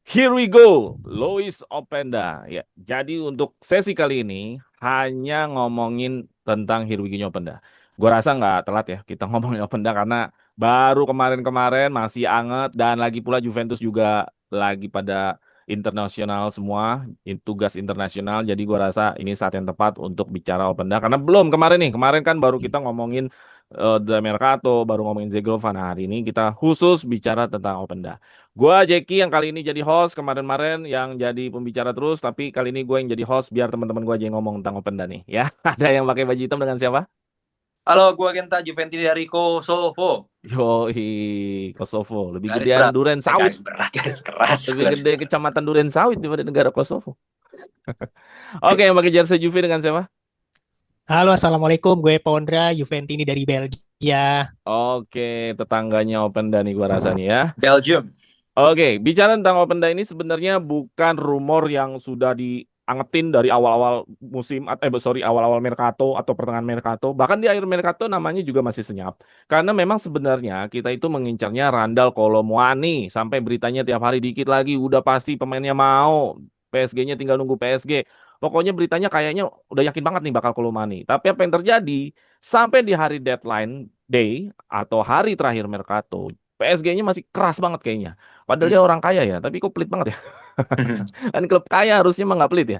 Here we go, Lois Openda. Ya, jadi untuk sesi kali ini hanya ngomongin tentang Here we go Openda. Gua rasa nggak telat ya kita ngomongin Openda karena baru kemarin-kemarin masih anget dan lagi pula Juventus juga lagi pada internasional semua, tugas internasional. Jadi gua rasa ini saat yang tepat untuk bicara Openda karena belum kemarin nih. Kemarin kan baru kita ngomongin The Mercato, baru ngomongin Zegrova. Nah, hari ini kita khusus bicara tentang Openda. Gua Jackie yang kali ini jadi host, kemarin-kemarin yang jadi pembicara terus, tapi kali ini gue yang jadi host biar teman-teman gue aja yang ngomong tentang Openda nih. Ya, ada yang pakai baju hitam dengan siapa? Halo, gua Genta Juventini dari Kosovo. Yoi, Kosovo. Lebih Garis gedean berat, Duren Sawit. garis berat, garis keras, Lebih garis gede keras. kecamatan Duren Sawit daripada negara Kosovo. Oke, yang pakai jersey Juve dengan siapa? Halo, Assalamualaikum. Gue Pondra, Juventini dari Belgia. Oke, tetangganya Openda nih gua rasa nih ya. Belgium. Oke, bicara tentang Openda ini sebenarnya bukan rumor yang sudah diangetin dari awal-awal musim, sorry, awal-awal Mercato atau pertengahan Mercato. Bahkan di akhir Mercato namanya juga masih senyap. Karena memang sebenarnya kita itu mengincarnya Randal Kolo Muani. Sampai beritanya tiap hari dikit lagi, udah pasti pemainnya mau. PSG-nya tinggal nunggu PSG. Pokoknya beritanya kayaknya udah yakin banget nih bakal Kolo Muani. Tapi apa yang terjadi? Sampai di hari deadline day atau hari terakhir Mercato, PSG-nya masih keras banget kayaknya. Padahal dia orang kaya ya, tapi kok pelit banget ya. Kan klub kaya harusnya mah nggak pelit ya.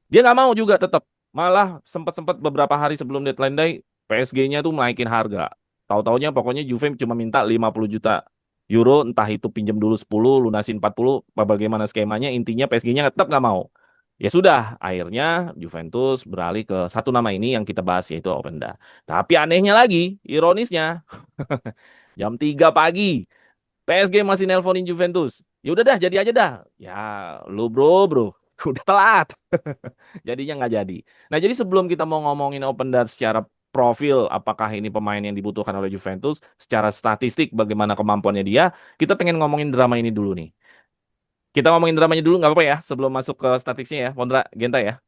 Dia nggak mau juga tetap. Malah sempat-sempat beberapa hari sebelum deadline day, PSG-nya tuh naikin harga. Tahu-taunya pokoknya Juve cuma minta 50 juta euro, entah itu pinjam dulu 10, lunasin 40, bagaimana skemanya. Intinya PSG-nya tetap nggak mau. Ya sudah, akhirnya Juventus beralih ke satu nama ini yang kita bahas yaitu Openda. Tapi anehnya lagi, ironisnya, jam 3 pagi PSG masih nelponin Juventus. Ya udah dah, jadi aja dah. Ya, lu bro, udah telat. Jadinya nggak jadi. Nah, jadi sebelum kita mau ngomongin Open Dart secara profil, apakah ini pemain yang dibutuhkan oleh Juventus, secara statistik bagaimana kemampuannya dia, kita pengen ngomongin drama ini dulu nih. Kita ngomongin dramanya dulu nggak apa-apa ya, sebelum masuk ke statistiknya ya, Pondra, Genta ya.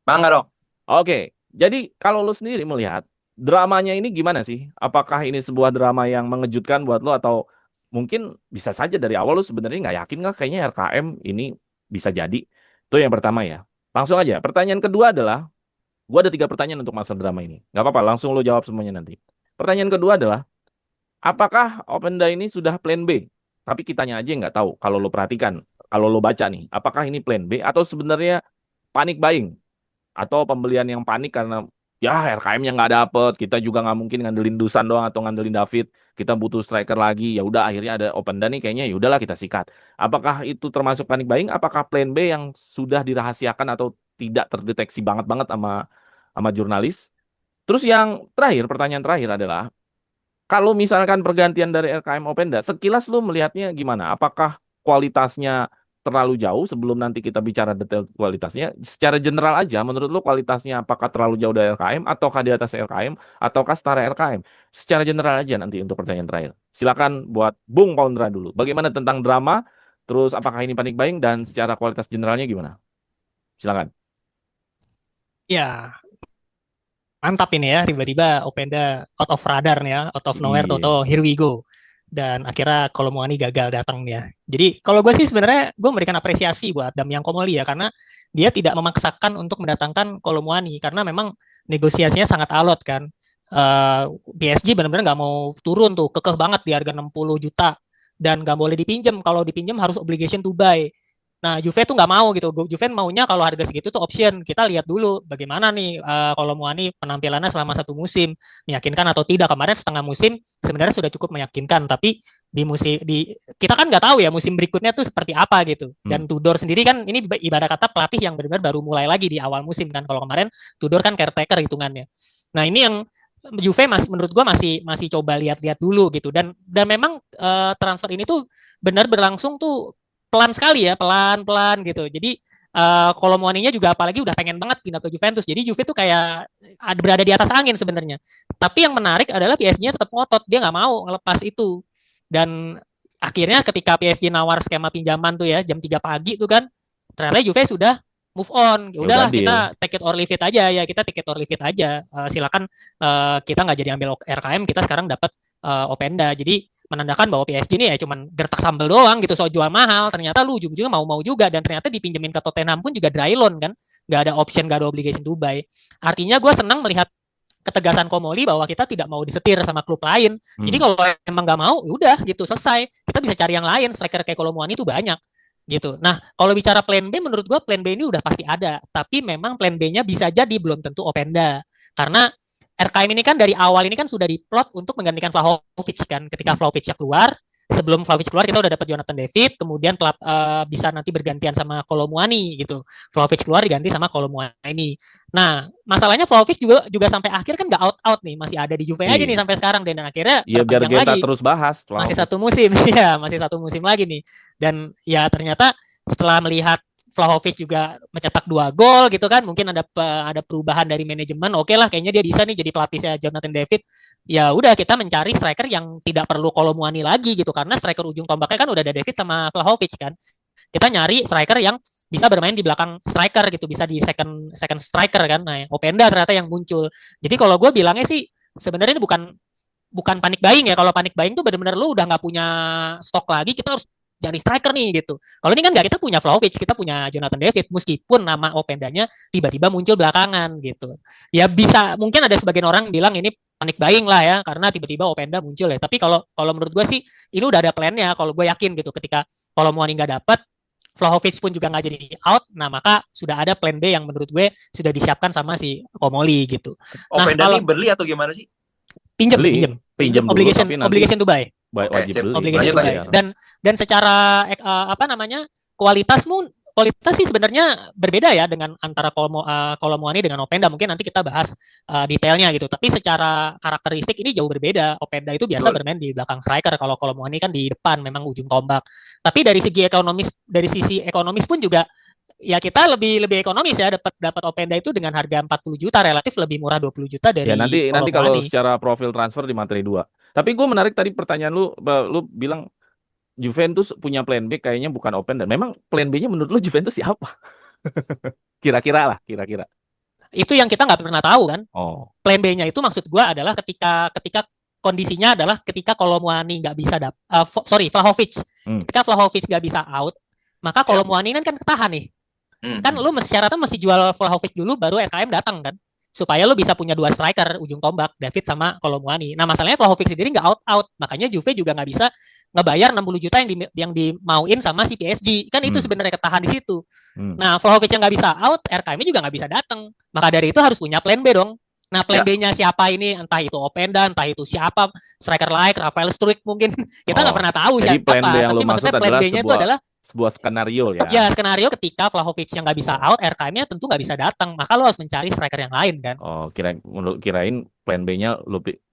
Mangga dong. Oke, jadi kalau lu sendiri melihat dramanya ini gimana sih? Apakah ini sebuah drama yang mengejutkan buat lu atau mungkin bisa saja dari awal lu sebenarnya nggak yakin nggak kayaknya RKM ini bisa jadi? Itu yang pertama ya. Langsung aja. Pertanyaan kedua adalah, gua ada tiga pertanyaan untuk masalah drama ini. Nggak apa-apa, langsung lu jawab semuanya nanti. Pertanyaan kedua adalah, apakah Openda ini sudah plan B? Tapi kitanya aja yang nggak tahu. Kalau lu perhatikan, kalau lu baca nih, apakah ini plan B atau sebenarnya panic buying? Atau pembelian yang panik karena ya RKM-nya nggak dapet, kita juga nggak mungkin ngandelin Dusan doang atau ngandelin David, kita butuh striker lagi, ya udah akhirnya ada Openda nih kayaknya ya udahlah kita sikat. Apakah itu termasuk panik buying? Apakah plan B yang sudah dirahasiakan atau tidak terdeteksi banget banget sama sama jurnalis? Terus yang terakhir, pertanyaan terakhir adalah kalau misalkan pergantian dari LKM Openda, sekilas lu melihatnya gimana? Apakah kualitasnya terlalu jauh sebelum nanti kita bicara detail kualitasnya? Secara general aja, menurut lu kualitasnya apakah terlalu jauh dari LKM, ataukah di atas LKM, ataukah setara LKM? Secara general aja nanti untuk pertanyaan terakhir. Silakan buat Bung Paundra dulu. Bagaimana tentang drama? Terus apakah ini panik buying dan secara kualitas generalnya gimana? Silakan. Ya, mantap ini ya. Tiba-tiba Openda out of radar nih ya. Out of nowhere, Iya. toto, here we go. Dan akhirnya Kolomuani gagal datang ya. Jadi kalau gue sih sebenarnya gue memberikan apresiasi buat Damian Komoli ya. Karena dia tidak memaksakan untuk mendatangkan Kolomuani. Karena memang negosiasinya sangat alot kan. PSG benar-benar nggak mau turun tuh. Kekeh banget di harga 60 juta. Dan nggak boleh dipinjam. Kalau dipinjam harus obligation to buy. Nah, Juve tuh nggak mau gitu. Juve maunya kalau harga segitu tuh option. Kita lihat dulu bagaimana nih kalau Muani penampilannya selama satu musim, meyakinkan atau tidak. Kemarin setengah musim sebenarnya sudah cukup meyakinkan, tapi di musim di kita kan nggak tahu ya musim berikutnya tuh seperti apa gitu. Hmm. Dan Tudor sendiri kan ini ibarat kata pelatih yang benar-benar baru mulai lagi di awal musim kan. Kalau kemarin Tudor kan caretaker hitungannya. Nah, ini yang Juve menurut gua masih masih coba lihat-lihat dulu gitu dan memang transfer ini tuh benar berlangsung tuh pelan sekali ya, pelan-pelan gitu. Jadi kalau Muaninya juga apalagi udah pengen banget pindah ke Juventus. Jadi Juve tuh kayak ada berada di atas angin sebenarnya. Tapi yang menarik adalah PSG-nya tetap ngotot, dia nggak mau ngelepas itu. Dan akhirnya ketika PSG nawar skema pinjaman tuh ya jam 3 pagi tuh kan, ternyata Juve sudah move on. Ya Udah udahlah deal. kita take it or leave it aja ya, kita take it or leave it aja. Silakan kita nggak jadi ambil RKM, kita sekarang dapat Openda. Jadi menandakan bahwa PSG ini ya cuman gertak sambal doang gitu, soal jual mahal. Ternyata lu ujung-ujungnya mau-mau juga, dan ternyata dipinjemin ke Tottenham pun juga dry loan kan, nggak ada option, nggak ada obligation to buy. Artinya gue senang melihat ketegasan Komoli bahwa kita tidak mau disetir sama klub lain. Jadi kalau emang nggak mau, ya udah gitu, selesai. Kita bisa cari yang lain, striker kayak Kolomuani itu banyak gitu. Nah, kalau bicara plan B, menurut gue plan B ini udah pasti ada. Tapi memang plan B-nya bisa jadi belum tentu Openda. Karena RKM ini kan dari awal ini kan sudah diplot untuk menggantikan Vlahovic kan. Ketika Vlahovic keluar, sebelum Vlahovic keluar kita udah dapat Jonathan David, kemudian bisa nanti bergantian sama Kolomuani gitu. Vlahovic keluar diganti sama Kolomuani. Nah, masalahnya Vlahovic juga sampai akhir kan nggak out nih, masih ada di Juve aja nih Iya. sampai sekarang, dan akhirnya Ya biar perpanjang kita lagi. terus bahas. Masih Vlahovic. satu musim, ya masih satu musim lagi nih. Dan ya ternyata setelah melihat Vlahovic juga mencetak 2 gol gitu kan, mungkin ada perubahan dari manajemen. Oke lah, kayaknya dia bisa nih jadi pelatihnya Jonathan David. Ya udah, kita mencari striker yang tidak perlu Kolomuani lagi gitu, karena striker ujung tombaknya kan udah ada David sama Vlahovic kan. Kita nyari striker yang bisa bermain di belakang striker gitu, bisa di second second striker kan. Nah, Openda ternyata yang muncul. Jadi kalau gue bilangnya sih sebenarnya ini bukan panik buying ya. Kalau panik buying tuh benar-benar lu udah nggak punya stok lagi, kita harus cari striker nih gitu. Kalau ini kan nggak, kita punya Vlahovic, kita punya Jonathan David, meskipun nama Opendanya tiba-tiba muncul belakangan gitu. Ya bisa, mungkin ada sebagian orang bilang ini panik buying lah ya, karena tiba-tiba Openda muncul ya. Tapi kalau kalau menurut gue sih ini udah ada plannya. Kalau gue yakin gitu, ketika kalau Muani nggak dapat, Vlahovic pun juga nggak jadi out, nah maka sudah ada plan B yang menurut gue sudah disiapkan sama si Komoli gitu. Nah, Openda kalau ini beli atau gimana sih? pinjam dulu, obligation tapi nanti obligation to buy. Oke, wajib sip. beli, Obligation wajib to Lanjut, buy. bayar. Dan secara apa namanya, kualitas sih sebenarnya berbeda ya dengan antara Kolomuani dengan Openda. Mungkin nanti kita bahas detailnya gitu. Tapi secara karakteristik ini jauh berbeda. Openda itu biasa Betul. bermain di belakang striker, kalau Kolomuani kan di depan, memang ujung tombak. Tapi dari sisi ekonomis pun juga ya kita lebih ekonomis ya, dapat Openda itu dengan harga 40 juta, relatif lebih murah 20 juta Ya dari nanti kalau Kolomuani. secara profil transfer di materi 2. Tapi gue menarik tadi pertanyaan lu bilang Juventus punya plan B kayaknya bukan Openda. Memang plan B-nya menurut lu Juventus siapa? Kira-kira lah, kira-kira. Itu yang kita nggak pernah tahu kan. Oh, Plan B-nya itu maksud gue adalah ketika kondisinya adalah ketika Kolomuani nggak bisa Vlahovic. Ketika Vlahovic nggak bisa out, maka Kolomuani kan ketahan nih. Kan lu syaratnya mesti jual Vlahovic dulu, baru RKM datang kan, supaya lu bisa punya 2 striker ujung tombak, David sama Kolomuani. Nah, masalahnya Vlahovic sendiri nggak out, makanya Juve juga nggak bisa ngebayar 60 juta yang dimauin sama si PSG. Kan itu sebenarnya ketahan di situ. Nah, Vlahovic yang nggak bisa out, RKM juga nggak bisa datang. Maka dari itu harus punya plan B dong. Nah, plan B-nya siapa ini? Entah itu Openda, entah itu siapa, striker like Rafael Struijk mungkin. Kita nggak pernah tahu jadi siapa. plan B yang Tapi lu maksud maksudnya plan adalah B-nya itu adalah sebuah skenario ya. ya skenario ketika Vlahovic yang nggak bisa out, RKM-nya tentu nggak bisa datang. Maka lo harus mencari striker yang lain kan. Oh, kirain plan B-nya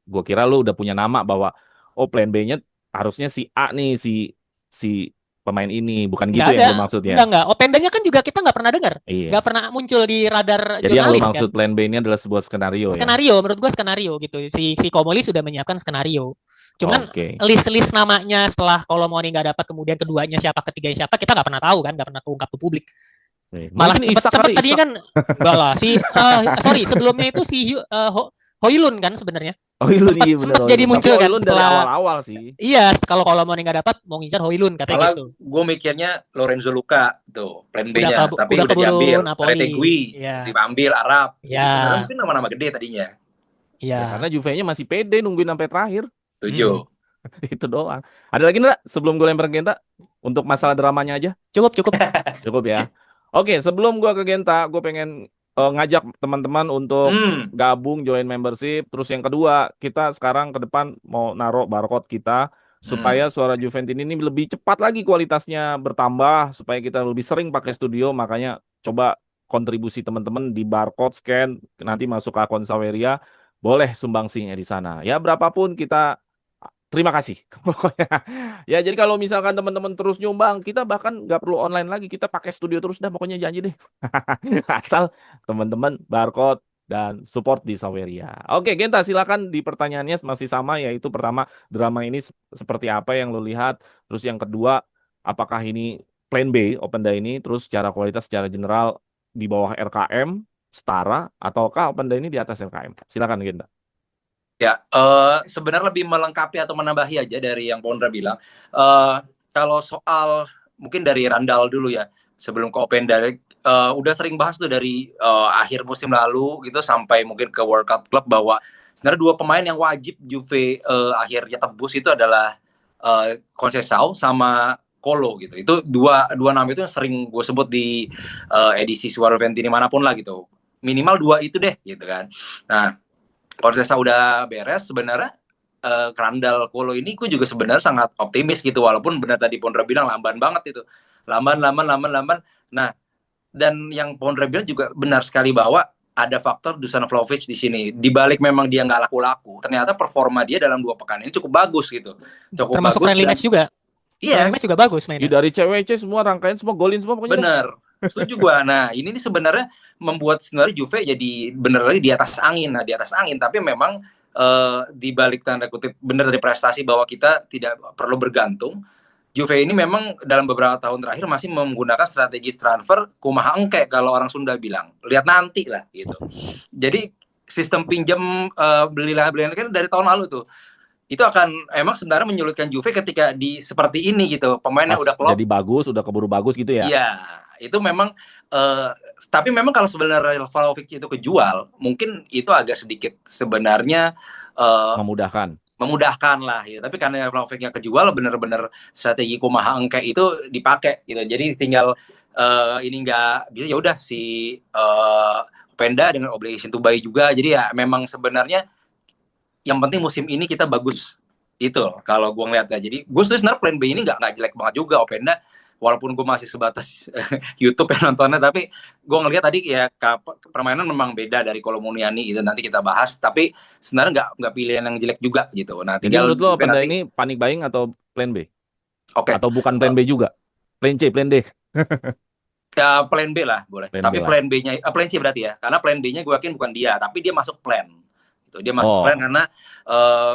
gua kira lu udah punya nama bahwa plan B-nya harusnya si A nih, si pemain ini, bukan gitu Nggak yang ada, lu maksudnya. nggak. Opendanya kan juga kita nggak pernah dengar, Iya. nggak pernah muncul di radar Jadi yang lu jurnalis kan. maksud plan B ini adalah sebuah skenario ya. Skenario, menurut gue skenario gitu. Si Komoli sudah menyiapkan skenario. Cuman list namanya setelah Kolomuani nggak dapat, kemudian keduanya siapa, ketiganya siapa, kita nggak pernah tahu kan, nggak pernah keungkap ke publik. Malah cepet tadinya kan, enggak lah. Sebelumnya itu si Højlund kan sebenarnya. Højlund iya benar. Sempat jadi muncul kan Højlund setelah dari awal-awal sih. Iya, kalau Kolomuani nggak dapat mau ngincar Højlund katanya Malah gitu. gue mikirnya Lorenzo Luca tuh plan B-nya, tapi udah keburu diambil. Napoli. Retegui diambil Arab. Ya. Sebenarnya mungkin nama-nama gede tadinya. Iya. Ya, karena Juve-nya masih pede nungguin sampai terakhir. Tujuh. Itu doang. Ada lagi nggak sebelum gue lempar ke Genta untuk masalah dramanya aja? Cukup. Cukup ya. Oke, sebelum gue ke Genta, gue pengen ngajak teman-teman untuk gabung join membership. Terus yang kedua, kita sekarang ke depan mau naruh barcode kita supaya suara Juventus ini lebih cepat lagi kualitasnya bertambah, supaya kita lebih sering pakai studio. Makanya coba kontribusi teman-teman di barcode scan, nanti masuk ke akun Saweria, boleh sumbangsihnya di sana. Ya berapapun kita terima kasih. Pokoknya. Ya jadi kalau misalkan teman-teman terus nyumbang, kita bahkan nggak perlu online lagi, kita pakai studio terus dah, pokoknya janji deh. Asal teman-teman barcode dan support di Saweria. Oke, Genta silakan, di pertanyaannya masih sama, yaitu pertama, drama ini seperti apa yang lo lihat, terus yang kedua, apakah ini plan B Openda ini, terus secara kualitas secara general di bawah RKM setara, ataukah Openda ini di atas RKM? Silakan Genta. Ya, sebenarnya lebih melengkapi atau menambahi aja dari yang Pondra bilang. Kalau soal mungkin dari Randall dulu ya, sebelum ke Openda, udah sering bahas tuh dari akhir musim lalu gitu sampai mungkin ke World Cup Club bahwa sebenarnya dua pemain yang wajib Juve akhirnya tebus itu adalah Conceição sama Kolo gitu. Itu dua nama itu yang sering gue sebut di edisi Suara Ventini manapun lah gitu. Minimal dua itu deh gitu kan. Nah, kalau Sesa udah beres sebenarnya Randall Kolo ini gue juga sebenarnya sangat optimis gitu walaupun benar tadi Pondra bilang lamban banget itu. Lamban. Nah, dan yang Pondra bilang juga benar sekali bahwa ada faktor Dusan Vlahovic di sini. Di balik memang dia nggak laku-laku, ternyata performa dia dalam 2 pekan ini cukup bagus gitu. Cukup Termasuk bagus friendly dan match juga. Friendly match yes, juga bagus Iya, mainnya. dari CWC semua rangkaian semua golin semua pokoknya dah. benar. Setuju gua. Nah, ini nih sebenarnya membuat sebenarnya Juve jadi bener lagi di atas angin. Nah, di atas angin tapi memang di balik tanda kutip benar dari prestasi bahwa kita tidak perlu bergantung. Juve ini memang dalam beberapa tahun terakhir masih menggunakan strategi transfer kumaha engke kalau orang Sunda bilang. Lihat nanti lah gitu. Jadi sistem pinjam belilah kan dari tahun lalu tuh. Itu akan emang sebenarnya menyulitkan Juve ketika di seperti ini gitu. Pemain yang Pas udah klop. jadi bagus, udah keburu bagus gitu ya. Iya, itu memang tapi memang kalau sebenarnya Vlahovic itu kejual, mungkin itu agak sedikit sebenarnya Memudahkan. memudahkan lah ya. Tapi karena Vlahovicnya kejual, benar-benar strategi kumaha engke itu dipakai gitu. Jadi tinggal ini nggak bisa ya udah si Penda dengan obligation to buy juga. Jadi ya memang sebenarnya yang penting musim ini kita bagus itu loh, kalau gue ngeliat ya. Jadi gue sebenarnya plan B ini nggak jelek banget juga Openda, walaupun gue masih sebatas YouTube ya nontonnya, tapi gue ngeliat tadi ya permainan memang beda dari Kolomuniani itu nanti kita bahas, tapi sebenarnya nggak pilihan yang jelek juga gitu. Nah Jadi tinggal menurut lo Juve Openda nanti. ini panik buying atau plan B? Oke, Atau bukan plan B juga? Plan C, plan D, ya plan B lah boleh, plan B tapi lah. plan B-nya plan C berarti ya, karena plan B-nya gue yakin bukan dia, tapi dia masuk plan gitu. Dia masuk plan Oh, karena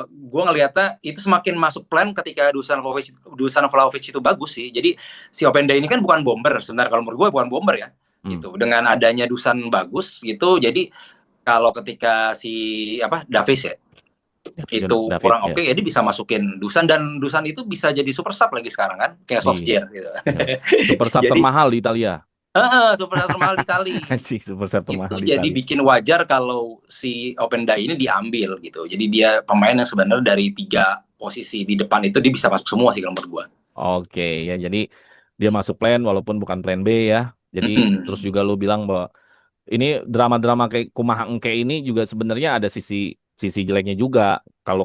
gue ngelihatnya itu semakin masuk plan ketika Dusan Vlahovic itu bagus sih. Jadi si Openda ini kan bukan bomber sebenarnya, kalau menurut gue bukan bomber ya hmm. gitu. Dengan adanya Dusan bagus gitu, jadi kalau ketika si Davis ya itu David kurang ya. oke, ya dia bisa masukin Dusan, dan Dusan itu bisa jadi super sub lagi sekarang kan, kayak Iya. Solskjaer gitu. Ya. Super sub Jadi termahal di Italia. super sub termahal di Kali. Anjing, super sub Itu termahal di jadi Italia. bikin wajar kalau si Openda ini diambil gitu. Jadi dia pemain yang sebenarnya dari 3 posisi di depan itu dia bisa masuk semua sih kalau menurut gua. Oke, ya jadi dia masuk plan walaupun bukan plan B ya. Jadi terus juga lu bilang bahwa ini drama-drama kayak Kumaha Engke ini juga sebenarnya ada sisi sisi jeleknya juga. Ya, Kalau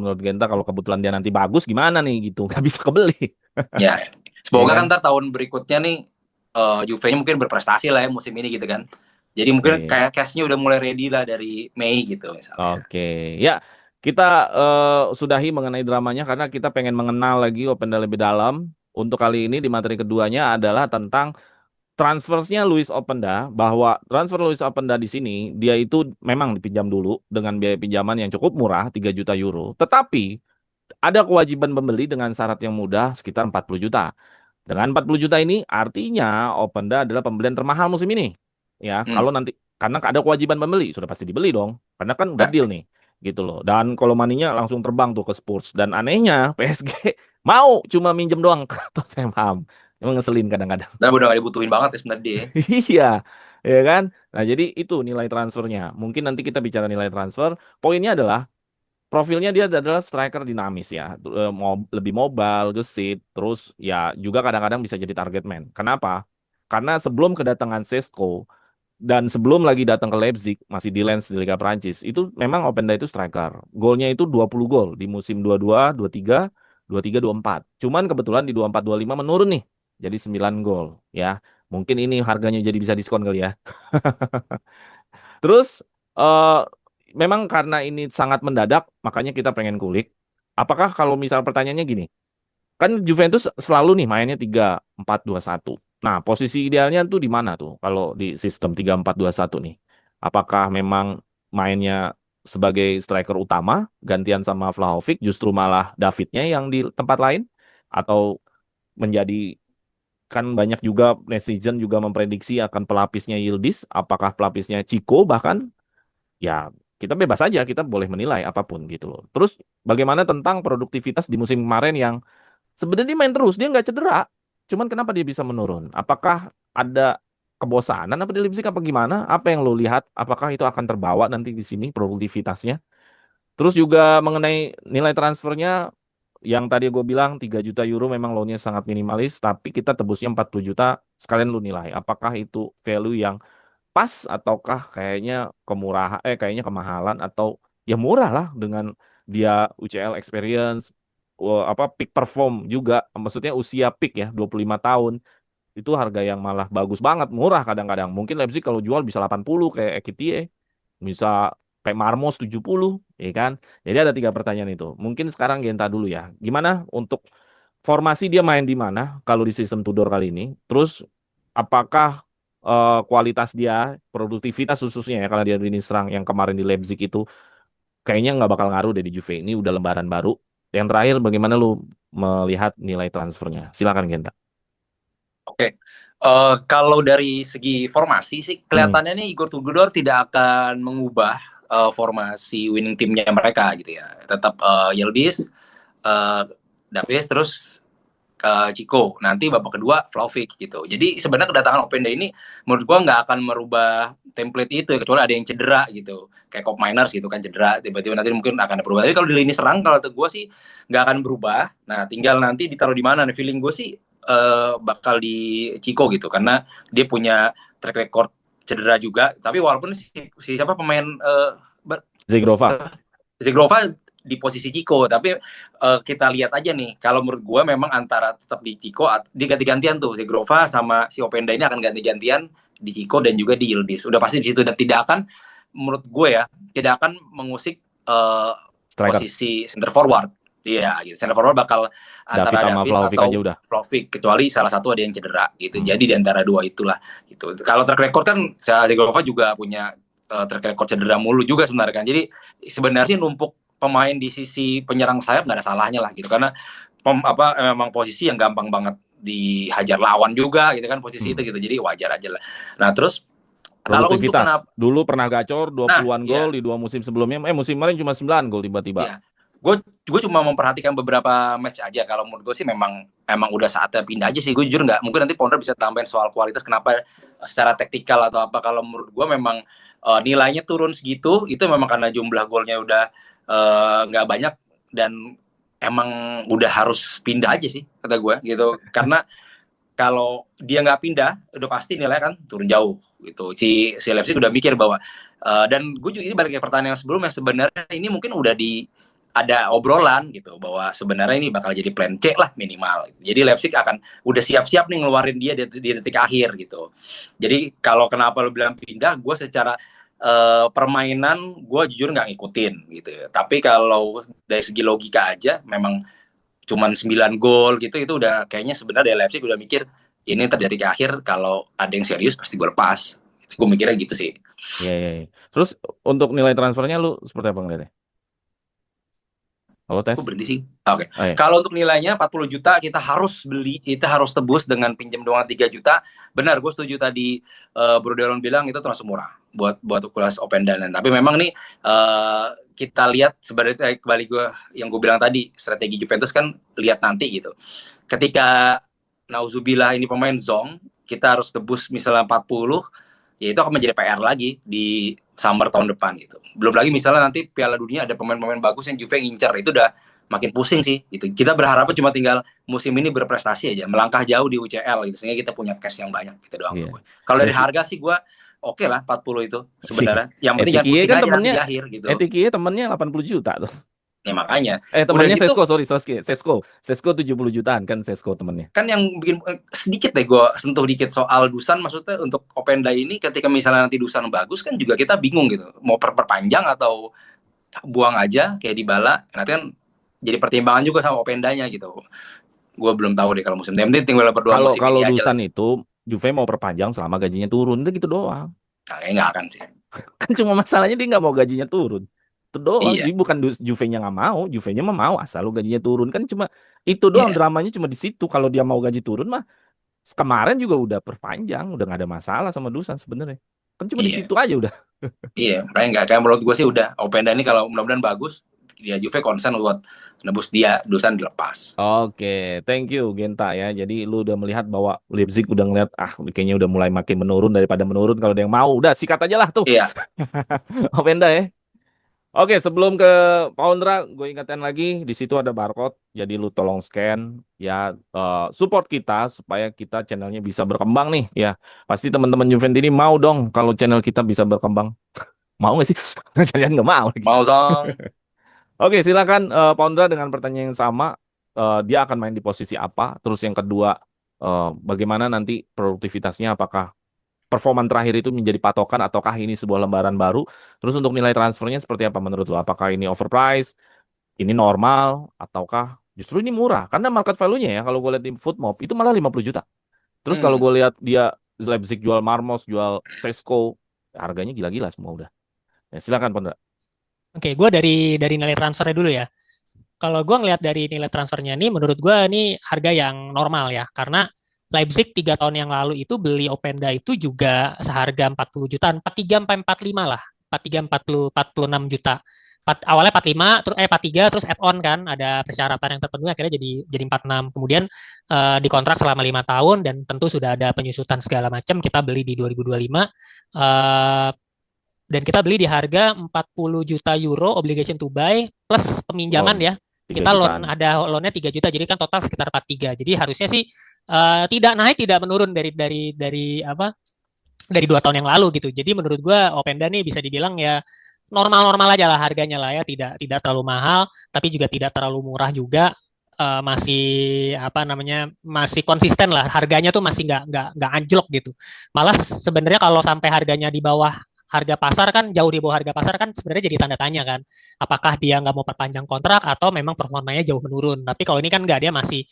menurut Genta kalau kebetulan dia nanti bagus gimana nih gitu, nggak bisa kebeli, ya. ya Semoga kan kan? ntar tahun berikutnya nih Juve-nya mungkin berprestasi lah ya musim ini gitu kan. Jadi mungkin Iya. kayak cash-nya udah mulai ready lah dari Mei gitu misalnya. Oke, ya kita sudahi mengenai dramanya karena kita pengen mengenal lagi Openda lebih dalam. Untuk kali ini di materi keduanya adalah tentang transfernya Luis Openda, bahwa transfer Luis Openda di sini dia itu memang dipinjam dulu dengan biaya pinjaman yang cukup murah 3 juta euro. Tetapi ada kewajiban pembeli dengan syarat yang mudah sekitar 40 juta. Dengan 40 juta ini artinya Openda adalah pembelian termahal musim ini. Ya, Hmm. kalau nanti karena ada kewajiban pembeli, sudah pasti dibeli dong. Karena kan udah Ya, deal nih. Gitu loh. Dan kalau maninya langsung terbang tuh ke Spurs. Dan anehnya PSG mau cuma minjem doang ke Tottenham. Emang ngeselin kadang-kadang. udah gak dibutuhin banget ya sebenarnya dia. Iya, ya kan? Nah, jadi itu nilai transfernya. Mungkin nanti kita bicara nilai transfer. Poinnya adalah profilnya dia adalah striker dinamis ya. Lebih mobile, gesit, terus ya juga kadang-kadang bisa jadi target man. Kenapa? Karena sebelum kedatangan Sesko dan sebelum lagi datang ke Leipzig, masih di Lens di Liga Prancis, itu memang Openda itu striker. Golnya itu 20 gol di musim 22, 23, 23, 24. Cuman kebetulan di 24, 25 menurun nih. Jadi 9 gol ya. Mungkin ini harganya jadi bisa diskon kali ya. Terus eh memang karena ini sangat mendadak, makanya kita pengen kulik. Apakah kalau misal pertanyaannya gini, kan Juventus selalu nih mainnya 3-4-2-1. Nah, posisi idealnya tuh di mana tuh kalau di sistem 3-4-2-1 nih? Apakah memang mainnya sebagai striker utama, gantian sama Vlahovic, justru malah Davidnya yang di tempat lain? Atau menjadi, kan banyak juga netizen juga memprediksi akan pelapisnya Yildiz, apakah pelapisnya Chico bahkan? Ya kita bebas aja, kita boleh menilai apapun gitu loh. Terus bagaimana tentang produktivitas di musim kemarin yang sebenarnya dia main terus, dia nggak cedera. Cuman kenapa dia bisa menurun? Apakah ada kebosanan apa di Leipzig apa gimana? Apa yang lo lihat? Apakah itu akan terbawa nanti di sini produktivitasnya? Terus juga mengenai nilai transfernya yang tadi gue bilang 3 juta euro memang loannya sangat minimalis, tapi kita tebusnya 40 juta, sekalian lu nilai. Apakah itu value yang pas ataukah kayaknya kemahalan atau ya murah lah dengan dia UCL experience, peak perform juga, maksudnya usia peak ya 25 tahun. Itu harga yang malah bagus banget, murah kadang-kadang. Mungkin Leipzig kalau jual bisa 80 kayak Ekitike, bisa kayak Marmos 70, ya kan? Jadi ada 3 pertanyaan itu. Mungkin sekarang Genta dulu ya. Gimana untuk formasi dia main di mana kalau di sistem Tudor kali ini? Terus apakah kualitas dia, produktivitas khususnya ya kalau dia ini serang yang kemarin di Leipzig itu kayaknya nggak bakal ngaruh deh di Juve ini udah lembaran baru. Yang terakhir bagaimana lu melihat nilai transfernya? Silakan Genta. Oke. Kalau dari segi formasi sih Hmm. kelihatannya nih Igor Tudor tidak akan mengubah formasi winning timnya mereka gitu ya. Tetap Yildiz, uh, Davies, terus Chico. Nanti babak kedua Vlahovic gitu. Jadi sebenarnya kedatangan Openda ini menurut gua nggak akan merubah template itu ya, kecuali ada yang cedera gitu. Kayak Cop Miners gitu kan cedera, tiba-tiba nanti mungkin akan berubah. Tapi kalau di lini serang kalau gua sih nggak akan berubah. Nah, tinggal nanti ditaruh di mana. Feeling gue sih bakal di Chico gitu karena dia punya track record cedera juga. Tapi walaupun si siapa pemain Zegrova. Zegrova di posisi Chico, tapi kita lihat aja nih, kalau menurut gue memang antara tetap di Chico, di ganti-gantian tuh, Zegrova sama si Openda ini akan ganti-gantian di Chico dan juga di Yildiz. Udah pasti di situ dan tidak akan, menurut gue ya, tidak akan mengusik posisi center forward. Iya, gitu. Center forward bakal antara Davies atau Vlahovic, kecuali salah satu ada yang cedera gitu. Jadi di antara dua itulah gitu. Kalau track record kan Zegrova juga punya track record cedera mulu juga sebenarnya kan. Jadi sebenarnya numpuk pemain di sisi penyerang sayap nggak ada salahnya lah gitu karena memang posisi yang gampang banget dihajar lawan juga gitu kan posisi itu gitu. Jadi wajar aja lah. Nah, terus kalau untuk dulu pernah gacor 20-an gol di 2 musim sebelumnya. Musim kemarin cuma 9 gol tiba-tiba. Iya. Gue cuma memperhatikan beberapa match aja. Kalau menurut gue sih memang udah saatnya pindah aja sih. Gue jujur nggak. Mungkin nanti Ponder bisa tambahin soal kualitas kenapa secara taktikal atau apa. Kalau menurut gue memang nilainya turun segitu. Itu memang karena jumlah golnya udah nggak banyak dan emang udah harus pindah aja sih kata gue gitu. Karena kalau dia nggak pindah, udah pasti nilai kan turun jauh gitu. Si Leipzig udah mikir bahwa dan gue juga ini balik ke pertanyaan sebelumnya sebenarnya ini mungkin udah ada obrolan gitu bahwa sebenarnya ini bakal jadi plan C lah minimal. Jadi Leipzig akan udah siap-siap nih ngeluarin dia di detik akhir gitu. Jadi kalau kenapa lu bilang pindah, gue secara permainan gue jujur nggak ngikutin gitu. Tapi kalau dari segi logika aja memang cuman 9 gol gitu itu udah kayaknya sebenarnya dari Leipzig udah mikir ini terjadi ke akhir kalau ada yang serius pasti gue lepas. Gue mikirnya gitu sih. Iya. Terus untuk nilai transfernya lu seperti apa ngeliatnya? Halo tes. Aku berhenti sih. Oke. Kalau untuk nilainya 40 juta kita harus beli, kita harus tebus dengan pinjam doang 3 juta. Benar, gue setuju tadi Bro Delon bilang itu termasuk murah buat ukuran Openda. Tapi memang nih kita lihat sebenarnya kembali yang gue bilang tadi, strategi Juventus kan lihat nanti gitu. Ketika nauzubillah ini pemain zong, kita harus tebus misalnya 40, ya itu akan menjadi PR lagi di summer tahun depan gitu. Belum lagi misalnya nanti Piala Dunia ada pemain-pemain bagus yang Juve ngincar, itu udah makin pusing sih gitu. Kita berharap cuma tinggal musim ini berprestasi aja, melangkah jauh di UCL gitu sehingga kita punya cash yang banyak gitu doang. Kalau dari harga sih gue oke lah 40 itu sebenarnya. Yang penting jangan pusing kan aja nanti di akhir gitu. Etiki temennya 80 juta tuh. Ya makanya. Temennya gitu, Sesko 70 jutaan kan Sesko temennya. Kan yang bikin sedikit deh gue sentuh dikit soal Dusan, maksudnya untuk Openda ini ketika misalnya nanti Dusan bagus kan juga kita bingung gitu. Mau perpanjang atau buang aja kayak Dybala. Nanti kan jadi pertimbangan juga sama Opendanya gitu. Gue belum tahu deh kalau musim ini tinggal berdua musim kalau ini Dusan aja itu Juve mau perpanjang selama gajinya turun, udah gitu doang. Kayaknya nggak akan sih. Kan cuma masalahnya dia nggak mau gajinya turun. Itu doang. Jadi bukan Juve-nya nggak mau, Juve-nya mau asal lu gajinya turun. Kan cuma itu doang dramanya cuma di situ. Kalau dia mau gaji turun mah kemarin juga udah perpanjang, udah nggak ada masalah sama Dusan sebenarnya. Kan cuma di Iya, situ aja udah. iya. Makanya nggak kayak menurut gue sih udah Openda ini kalau mudah-mudahan bagus, dia Juve konsen buat nebus dia, Dusan dilepas. Oke, thank you Genta ya. Jadi lu udah melihat bahwa Leipzig udah ngeliat kayaknya udah mulai makin menurun daripada menurun. Kalau ada yang mau, udah sikat aja lah tuh. Iya. Openda ya. Oke, sebelum ke Paundra, gue ingatkan lagi di situ ada barcode. Jadi lu tolong scan ya, support kita supaya kita channelnya bisa berkembang nih ya. Pasti teman-teman Juventini mau dong kalau channel kita bisa berkembang. Mau nggak sih? Kalian nggak mau lagi. Mau dong. Oke, silakan Paundra dengan pertanyaan yang sama. Dia akan main di posisi apa? Terus yang kedua, bagaimana nanti produktivitasnya? Apakah performan terakhir itu menjadi patokan ataukah ini sebuah lembaran baru? Terus untuk nilai transfernya seperti apa menurut lo? Apakah ini overpriced, ini normal, ataukah justru ini murah? Karena market value-nya ya, kalau gue lihat di Footmob, itu malah 50 juta. Terus kalau gue lihat dia Leipzig jual Marmos, jual Sesko, harganya gila-gila semua udah. Ya, silakan, Pondra. Oke, gue dari nilai transfernya dulu ya. Kalau gue ngelihat dari nilai transfernya ini, menurut gue ini harga yang normal ya, karena Leipzig 3 tahun yang lalu itu beli Openda itu juga seharga 40 jutaan, 43 sampai 45 lah, 43 46 juta. Awalnya 45 terus 43 terus add-on kan ada persyaratan yang terpenuhi akhirnya jadi 46. Kemudian dikontrak selama 5 tahun dan tentu sudah ada penyusutan segala macam. Kita beli di 2025 eh, dan kita beli di harga 40 juta euro obligation to buy plus peminjaman Loan ya. 3 Kita jutaan. ada loannya 3 juta, jadi kan total sekitar 43. Jadi harusnya sih tidak naik, tidak menurun dari apa dari 2 tahun yang lalu gitu. Jadi menurut gua Openda nih bisa dibilang ya normal-normal aja lah harganya lah ya, tidak tidak terlalu mahal, tapi juga tidak terlalu murah juga. Masih apa namanya masih konsisten lah harganya tuh masih nggak anjlok gitu. Malah sebenarnya kalau sampai harganya di bawah harga pasar kan jauh di bawah harga pasar kan sebenarnya jadi tanda tanya kan apakah dia nggak mau perpanjang kontrak atau memang performanya jauh menurun. Tapi kalau ini kan nggak, dia masih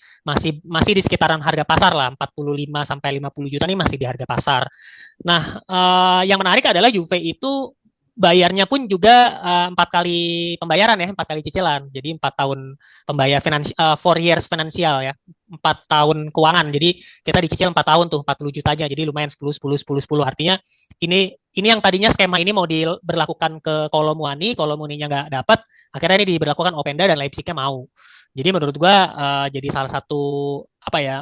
di sekitaran harga pasar lah, 45 sampai 50 juta ini masih di harga pasar. Nah, yang menarik adalah Juve itu bayarnya pun juga 4 kali pembayaran ya, 4 kali cicilan. Jadi 4 tahun pembayar 4 years finansial ya, 4 tahun keuangan. Jadi kita dicicil 4 tahun tuh 40 juta aja. Jadi lumayan 10 10 10 10. Artinya ini yang tadinya skema ini mau diberlakukan ke Kolomuaninya nggak dapat, akhirnya ini diberlakukan Openda dan Leipzignya mau. Jadi menurut gua jadi salah satu apa ya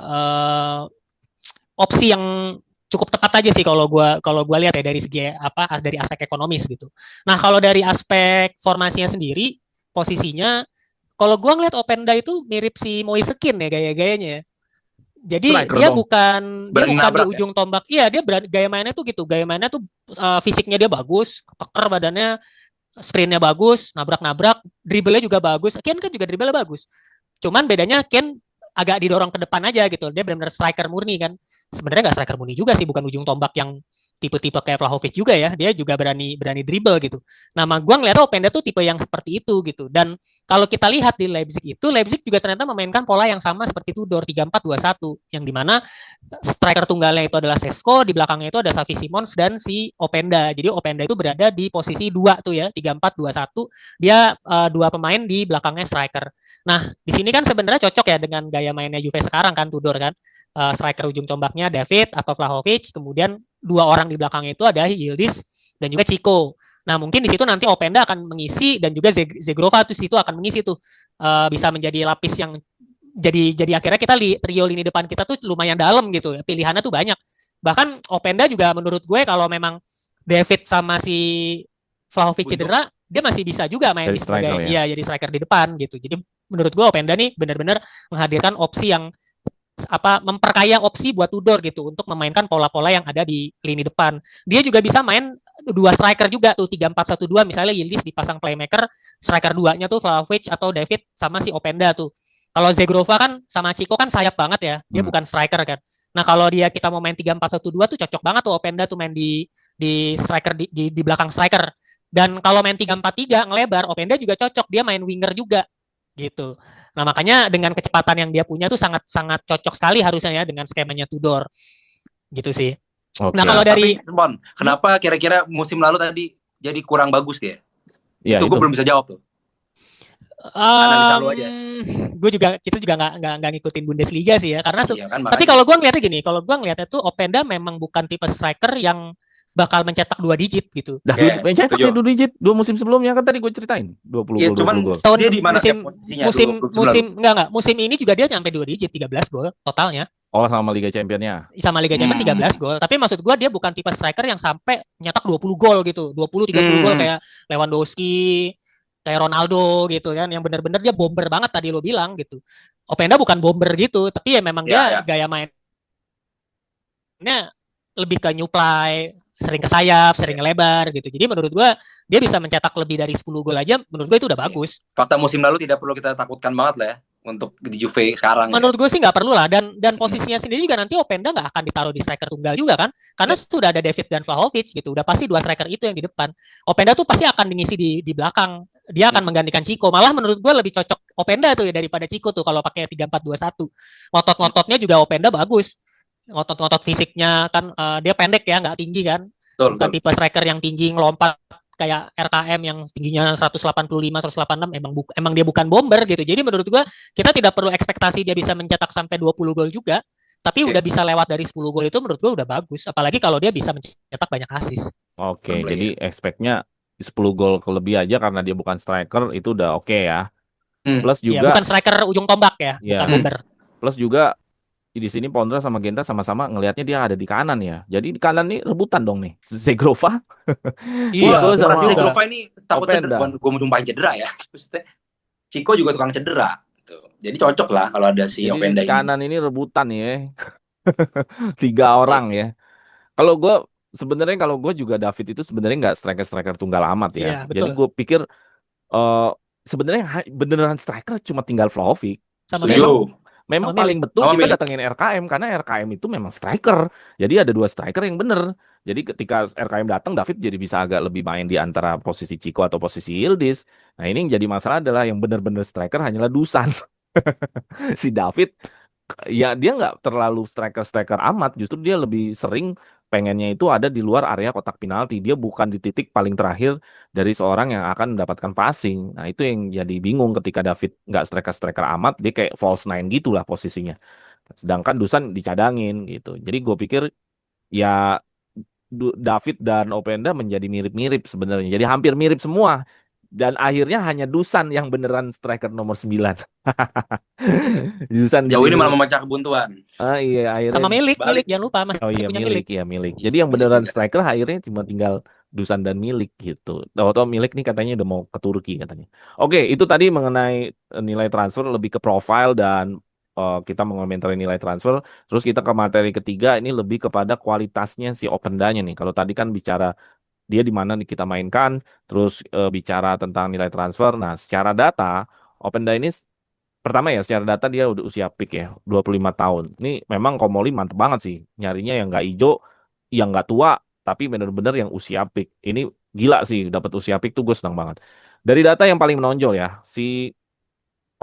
opsi yang cukup tepat aja sih kalau gua lihat ya dari segi apa dari aspek ekonomis gitu. Nah, kalau dari aspek formasinya sendiri, posisinya kalau gua ngeliat Openda itu mirip si Moisekin ya gaya-gayanya. Jadi Striker dia dong. bukan Berani di nabrak ya. ujung tombak. Iya, dia berani, gaya mainnya tuh gitu. Gaya mainnya tuh fisiknya dia bagus, keker badannya, sprintnya bagus, nabrak-nabrak, dribblenya juga bagus. Ken kan juga dribblenya bagus. Cuman bedanya Ken agak didorong ke depan aja gitu. Dia benar-benar striker murni kan. Sebenarnya nggak striker murni juga sih, bukan ujung tombak yang tipe-tipe kayak Vlahovic juga ya. Dia juga berani berani dribble gitu. Nah, gua ngeliat Openda tuh tipe yang seperti itu gitu. Dan kalau kita lihat di Leipzig itu, Leipzig juga ternyata memainkan pola yang sama seperti Tudor 3-4-2-1 yang dimana striker tunggalnya itu adalah Sesko, di belakangnya itu ada Xavi Simons dan si Openda. Jadi Openda itu berada di posisi 2 tuh ya, 3-4-2-1. Dia 2 pemain di belakangnya striker. Nah, di sini kan sebenarnya cocok ya dengan gaya mainnya Juve sekarang kan, Tudor kan. Striker ujung tombaknya David atau Vlahovic, kemudian 2 orang di belakangnya itu ada Yildiz dan juga Chico. Nah, mungkin di situ nanti Openda akan mengisi dan juga Zegrova tuh situ akan mengisi tuh bisa menjadi lapis yang jadi akhirnya kita trio lini depan kita tuh lumayan dalam gitu ya. Pilihannya tuh banyak. Bahkan Openda juga menurut gue kalau memang David sama si Vlahovic cedera, dia masih bisa juga main Jadi di sebagai striker ya. jadi striker di depan gitu. Jadi menurut gue Openda nih benar-benar menghadirkan opsi yang apa memperkaya opsi buat Tudor gitu untuk memainkan pola-pola yang ada di lini depan. Dia juga bisa main 2 striker juga tuh 3-4-1-2, misalnya Yildiz dipasang playmaker, striker 2-nya tuh Vlahovic atau David sama si Openda tuh. Kalau Zegrova kan sama Chico kan sayap banget ya, dia bukan striker kan. Nah, kalau kita mau main 3-4-1-2 tuh cocok banget tuh Openda tuh main di striker di belakang striker. Dan kalau main 3-4-3 ngelebar, Openda juga cocok, dia main winger juga gitu. Nah, makanya dengan kecepatan yang dia punya tuh sangat-sangat cocok sekali harusnya ya dengan skemanya Tudor. Gitu sih. Oke. Nah, kalau dari Tapi Bon, kenapa kira-kira musim lalu tadi jadi kurang bagus dia? Ya, Itu gue belum bisa jawab tuh. Analisa lu aja. kita juga nggak ngikutin Bundesliga sih ya karena Iya kan, tapi makanya. kalau gue ngeliatnya gini, kalau gue ngeliatnya tuh Openda memang bukan tipe striker yang bakal mencetak 2 digit gitu. Dah Oke, mencetak setuju. ya 2 digit 2 musim sebelumnya kan tadi gue ceritain 20 Iya, gol 20 cuman gol. Tahun dia di mana musim tiap posisinya musim 2019? enggak musim ini juga dia nyampe 2 digit 13 gol totalnya Oh sama Liga Championnya. sama Liga Champions 13 gol. Tapi maksud gua dia bukan tipe striker yang sampai nyetak 20 gol gitu. 20 30 gol kayak Lewandowski, kayak Ronaldo gitu kan yang benar-benar dia bomber banget tadi lo bilang gitu. Openda bukan bomber gitu, tapi ya memang Ya, dia ya. gaya mainnya lebih ke nyuplai, sering ke sayap, sering ngelebar gitu. Jadi menurut gua dia bisa mencetak lebih dari 10 gol aja menurut gua itu udah bagus. Fakta musim lalu tidak perlu kita takutkan banget lah ya untuk di Juve sekarang ya. Menurut gue sih nggak perlu lah dan posisinya sendiri juga nanti Openda nggak akan ditaruh di striker tunggal juga kan karena sudah ada David dan Vlahovic gitu udah pasti 2 striker itu yang di depan. Openda tuh pasti akan diisi di belakang, dia akan menggantikan Chico, malah menurut gue lebih cocok Openda tuh ya daripada Chico tuh kalau pakai 3-4-2-1. Ngotot-ngototnya juga Openda bagus, ngotot-ngotot fisiknya kan dia pendek ya nggak tinggi kan, Betul, bukan betul. tipe striker yang tinggi ngelompat kayak RKM yang tingginya 185 186. Emang dia bukan bomber gitu. Jadi menurut gua kita tidak perlu ekspektasi dia bisa mencetak sampai 20 gol juga, tapi udah bisa lewat dari 10 gol itu menurut gua udah bagus, apalagi kalau dia bisa mencetak banyak assist. Oke, jadi expect-nya 10 gol kelebih aja karena dia bukan striker itu udah oke ya. Plus Iya, juga bukan striker ujung tombak ya, bukan ya, bomber. plus juga di sini Pondra sama Genta sama-sama ngelihatnya dia ada di kanan ya. Jadi di kanan nih rebutan dong nih. Zegrova, Iya, Chico benar Gua rasa sama juga. Zegrova ini takut cedera. Openda. Gue mau jumpain cedera ya. Maksudnya Chico juga tukang cedera. Gitu. Jadi cocok lah kalau ada si Jadi Openda di ini. kanan ini rebutan ya. 3 orang ya. Kalau gue sebenarnya kalau gue juga David itu sebenarnya nggak striker-striker tunggal amat ya. Iya, Jadi betul. gue pikir eh sebenarnya beneran striker cuma tinggal Vlahovic. Sama Memang Milik. Setuju. memang Sama paling Milik. betul Sama kita Milik. datengin RKM karena RKM itu memang striker. Jadi ada 2 striker yang bener. Jadi ketika RKM datang, David jadi bisa agak lebih main di antara posisi Chico atau posisi Yildiz. Nah ini yang jadi masalah adalah yang bener-bener striker hanyalah Dusan. Si David ya dia nggak terlalu striker-striker amat, justru dia lebih sering pengennya itu ada di luar area kotak penalti. Dia bukan di titik paling terakhir dari seorang yang akan mendapatkan passing. Nah itu yang jadi bingung ketika David nggak striker-striker amat, dia kayak false nine gitulah posisinya. Sedangkan Dusan dicadangin gitu. Jadi gue pikir ya David dan Openda menjadi mirip-mirip sebenarnya. Jadi hampir mirip semua. Dan akhirnya hanya Dusan yang beneran striker nomor 9. Dusan di Jauh ini sini. malah memecah kebuntuan. Ah iya akhirnya Sama Milik, Balik. jangan lupa oh masih iya punya Milik Milik. ya Milik. Iya, Jadi yang Milik beneran juga. striker akhirnya cuma tinggal Dusan dan Milik gitu. Tahu-tahu Milik nih katanya udah mau ke Turki katanya. Oke, itu tadi mengenai nilai transfer lebih ke profile dan kita mengomentari nilai transfer. Terus kita ke materi ketiga ini lebih kepada kualitasnya si Opendanya nih. Kalau tadi kan bicara dia di mana nih kita mainkan, terus bicara tentang nilai transfer. Nah, secara data Openda ini pertama ya secara data dia udah usia peak ya 25 tahun. Ini memang Komoli mantep banget sih. Nyarinya yang nggak hijau, yang nggak tua, tapi bener-bener yang usia peak. Ini gila sih dapat usia peak tuh gue senang banget. Dari data yang paling menonjol ya, si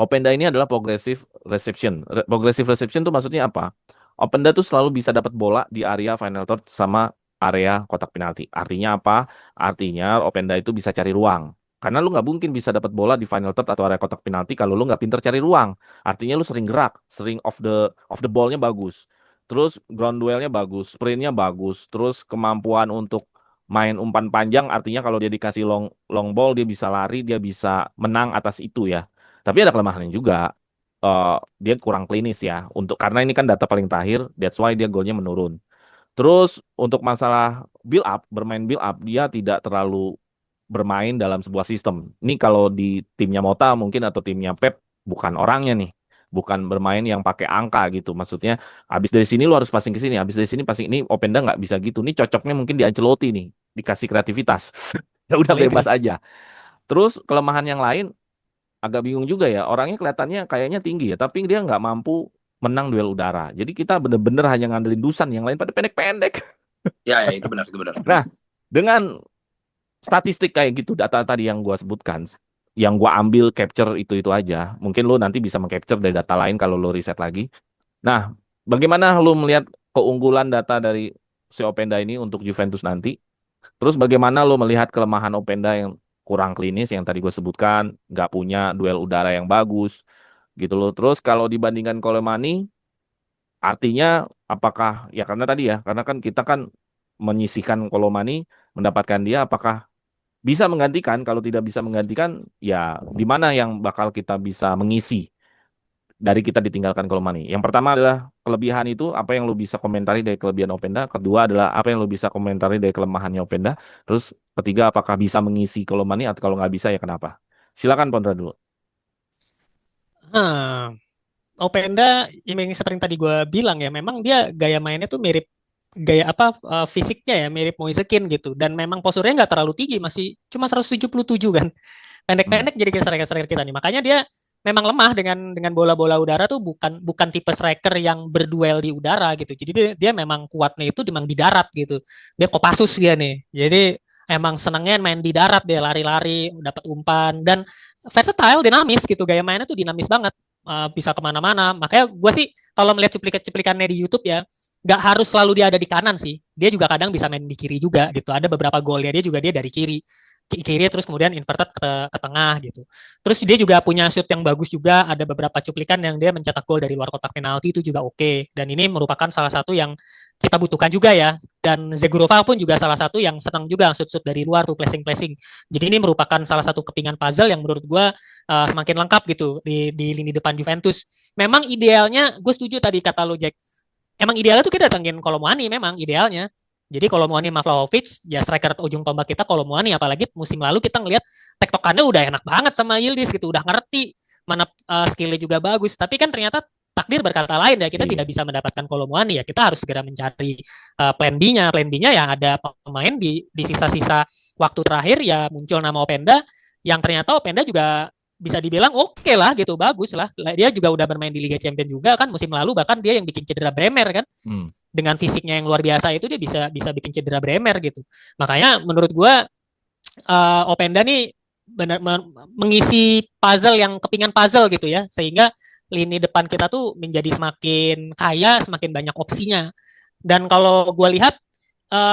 Openda ini adalah progressive reception. Progressive reception tuh maksudnya apa? Openda tuh selalu bisa dapat bola di area final third sama area kotak penalti. Artinya apa? Artinya Openda itu bisa cari ruang. Karena lu nggak mungkin bisa dapat bola di final third atau area kotak penalti kalau lu nggak pinter cari ruang. Artinya lu sering gerak, sering off the ball-nya bagus. Terus ground duelnya bagus, sprintnya bagus. Terus kemampuan untuk main umpan panjang, artinya kalau dia dikasih long long ball dia bisa lari, dia bisa menang atas itu ya. Tapi ada kelemahannya juga. Dia kurang klinis ya. Untuk karena ini kan data paling terakhir, that's why dia golnya menurun. Terus untuk masalah build up, bermain build up, dia tidak terlalu bermain dalam sebuah sistem. Ini kalau di timnya Mota mungkin atau timnya Pep bukan orangnya nih. Bukan bermain yang pakai angka gitu. Maksudnya habis dari sini lu harus passing ke sini, habis dari sini passing ini Openda nggak bisa gitu. Ini cocoknya mungkin di Ancelotti nih, dikasih kreativitas. Ya udah bebas aja. Terus kelemahan yang lain agak bingung juga ya. Orangnya kelihatannya kayaknya tinggi ya, tapi dia nggak mampu menang duel udara. Jadi kita bener-bener hanya ngandelin Dusan, yang lain pada pendek-pendek. Ya, itu benar, itu benar. Nah, dengan statistik kayak gitu, data tadi yang gua sebutkan, yang gua ambil capture itu aja. Mungkin lo nanti bisa mengcapture dari data lain kalau lo riset lagi. Nah, bagaimana lo melihat keunggulan data dari si Openda ini untuk Juventus nanti? Terus bagaimana lo melihat kelemahan Openda yang kurang klinis yang tadi gue sebutkan, nggak punya duel udara yang bagus, gitu loh. Terus kalau dibandingkan Kolemani, artinya apakah ya karena tadi ya, karena kan kita kan menyisihkan Kolomani, mendapatkan dia, apakah bisa menggantikan? Kalau tidak bisa menggantikan, ya di mana yang bakal kita bisa mengisi dari kita ditinggalkan Kolomani? Yang pertama adalah kelebihan itu, apa yang lu bisa komentari dari kelebihan Openda. Kedua adalah apa yang lu bisa komentari dari kelemahannya Openda. Terus ketiga, apakah bisa mengisi Kolomani, atau kalau nggak bisa ya kenapa? Silakan Pondra dulu. Hmm, Openda yang seperti yang tadi gue bilang ya, memang dia gaya mainnya tuh mirip gaya apa fisiknya ya mirip Moise Kean gitu, dan memang posturnya nggak terlalu tinggi, masih cuma 177 kan, Hmm. pendek-pendek jadi kayak striker-striker kita nih. Makanya dia memang lemah dengan bola-bola udara tuh, bukan bukan tipe striker yang berduel di udara gitu. Jadi dia memang kuatnya itu memang di darat gitu. Dia Kopassus dia nih. Jadi emang senengnya main di darat, dia lari-lari, dapat umpan, dan versatile, dinamis gitu. Gaya mainnya tuh dinamis banget. Bisa kemana-mana. Makanya gue sih kalau melihat cuplikan-cuplikannya di YouTube ya, nggak harus selalu dia ada di kanan sih. Dia juga kadang bisa main di kiri juga gitu. Ada beberapa golnya dia juga dia dari kiri terus kemudian inverted ke tengah gitu. Terus dia juga punya shoot yang bagus juga. Ada beberapa cuplikan yang dia mencetak gol dari luar kotak penalti, itu juga oke. Dan ini merupakan salah satu yang kita butuhkan juga ya. Dan Zegurova pun juga salah satu yang senang juga shoot-shoot dari luar tuh, placing-placing. Jadi ini merupakan salah satu kepingan puzzle yang menurut gue semakin lengkap gitu di lini depan Juventus. Memang idealnya, gue setuju tadi kata lo Jack. Emang idealnya tuh kita datengin Kolomwani memang idealnya. Jadi Kolomwani sama Vlahovic, ya striker ujung tombak kita Kolomwani. Apalagi musim lalu kita ngelihat tektokannya udah enak banget sama Yildiz gitu, udah ngerti mana skillnya juga bagus. Tapi kan ternyata takdir berkata lain ya, kita Iya. tidak bisa mendapatkan Kolomwani, ya kita harus segera mencari plan B-nya. Plan B-nya yang ada pemain di sisa-sisa waktu terakhir ya muncul nama Openda, yang ternyata Openda juga bisa dibilang oke lah gitu, bagus lah. Dia juga udah bermain di Liga Champions juga kan musim lalu, bahkan dia yang bikin cedera Bremer kan. Hmm. Dengan fisiknya yang luar biasa itu dia bisa bikin cedera Bremer gitu. Makanya menurut gua Openda nih benar mengisi puzzle yang kepingan puzzle gitu ya, sehingga lini depan kita tuh menjadi semakin kaya, semakin banyak opsinya. Dan kalau gue lihat